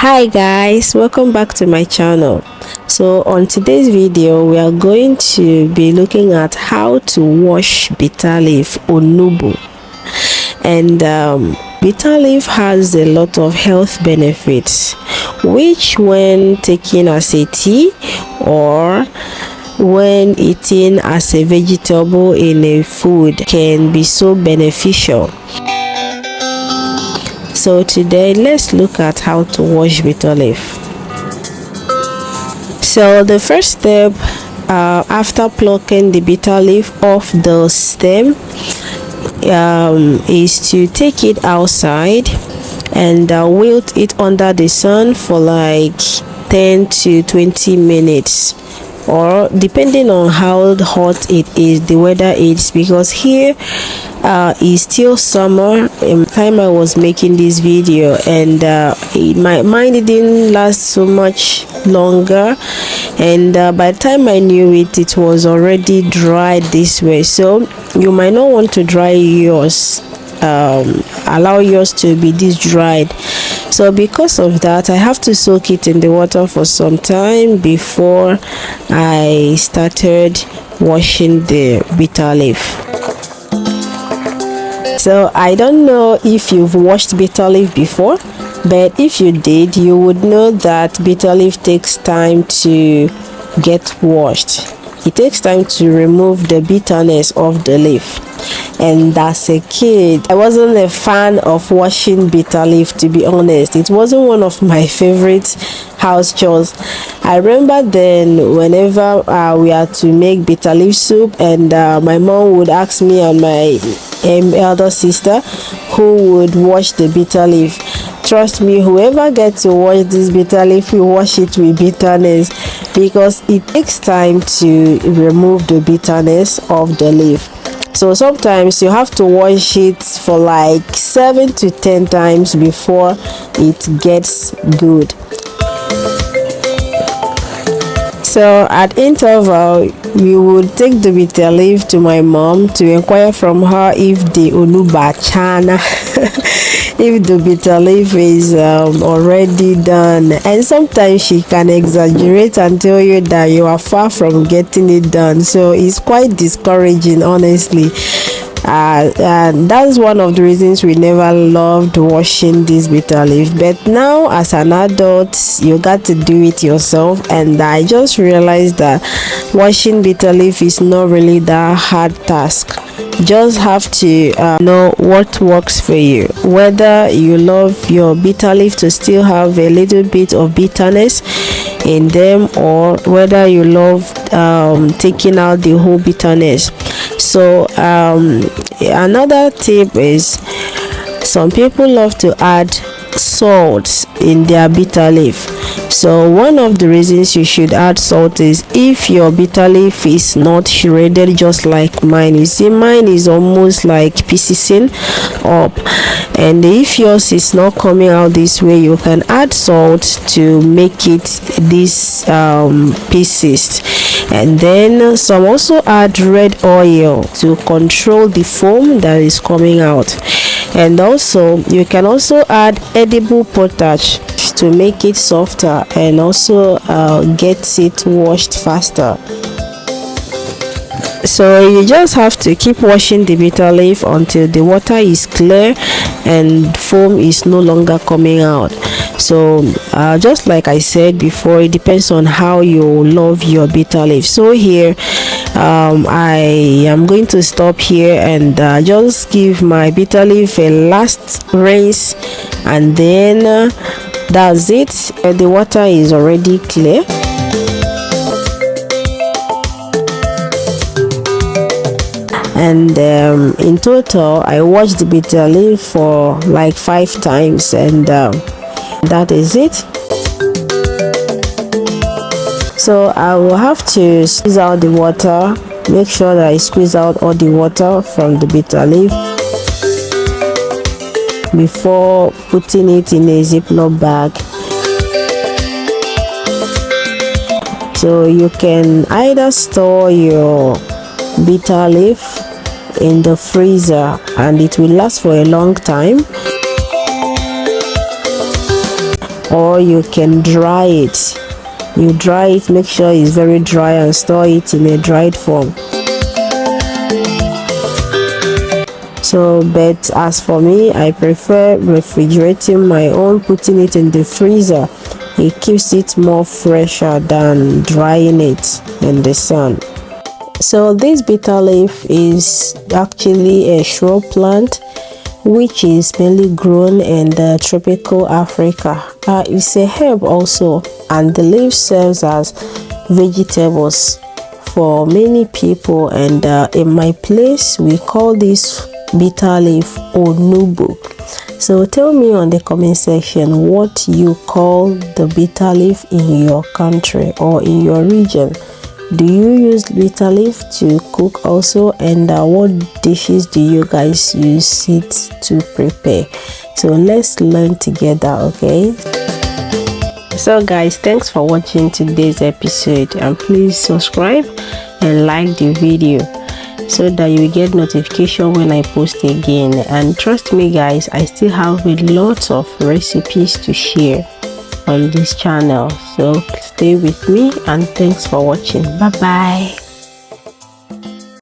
Hi guys, welcome back to my channel. So on today's video we are going to be looking at how to wash bitter leaf onubu. And bitter leaf has a lot of health benefits, which when taken as a tea or when eaten as a vegetable in a food can be so beneficial. So today let's look at how to wash bitter leaf. So the first step, after plucking the bitter leaf off the stem, is to take it outside and wilt it under the sun for like 10 to 20 minutes, or depending on how hot it is, the weather is, because here is still summer in the time I was making this video, and mine didn't last so much longer, and by the time I knew it, it was already dried this way. So you might not want to dry yours, allow yours to be this dried. So because of that, I have to soak it in the water for some time before I started washing the bitter leaf. So I don't know if you've washed bitter leaf before, but if you did, you would know that bitter leaf takes time to get washed. It takes time to remove the bitterness of the leaf. And as a kid, I wasn't a fan of washing bitter leaf, to be honest. It wasn't one of my favorite house chores. I remember then whenever we had to make bitter leaf soup, and my mom would ask me and my elder sister who would wash the bitter leaf. Trust me, whoever gets to wash this bitter leaf will wash it with bitterness, because it takes time to remove the bitterness of the leaf. So sometimes you have to wash it for like 7 to 10 times before it gets good. So at interval, we would take the bitter leaf to my mom to inquire from her if the onuba chana, if the bitter leaf is already done. And sometimes she can exaggerate and tell you that you are far from getting it done. So it's quite discouraging, honestly. And that's one of the reasons we never loved washing this bitter leaf. But now as an adult, you got to do it yourself, and I just realized that washing bitter leaf is not really that hard task. Just have to know what works for you, whether you love your bitter leaf to still have a little bit of bitterness in them, or whether you love taking out the whole bitterness. So another tip is, some people love to add salt in their bitter leaf. So one of the reasons you should add salt is if your bitter leaf is not shredded just like mine. You see, mine is almost like piecing up, and if yours is not coming out this way, you can add salt to make it these pieces. And then some also add red oil to control the foam that is coming out. And also you can also add edible potash to make it softer and also gets it washed faster. So you just have to keep washing the bitter leaf until the water is clear and foam is no longer coming out. So just like I said before, it depends on how you love your bitter leaf. So here I am going to stop here and just give my bitter leaf a last rinse, and then that's it. The water is already clear. And in total I washed the bitter leaf for like 5 times, and that is it. So I will have to squeeze out the water, make sure that I squeeze out all the water from the bitter leaf before putting it in a Ziploc bag. So you can either store your bitter leaf in the freezer and it will last for a long time, or you can dry it. You dry it, make sure it's very dry, and store it in a dried form. So, but as for me, I prefer refrigerating my own, putting it in the freezer. It keeps it more fresher than drying it in the sun. So this bitter leaf is actually a shrub plant which is mainly grown in the tropical Africa. It's a herb also, and the leaf serves as vegetables for many people, and in my place we call this bitter leaf onugbu. So tell me on the comment section what you call the bitter leaf in your country or in your region. Do you use bitter leaf to cook also, and what dishes do you guys use it to prepare? So let's learn together, okay? So guys, thanks for watching today's episode, and please subscribe and like the video so that you will get notification when I post again. And trust me guys, I still have a lot of recipes to share on this channel, so stay with me, and thanks for watching. Bye bye.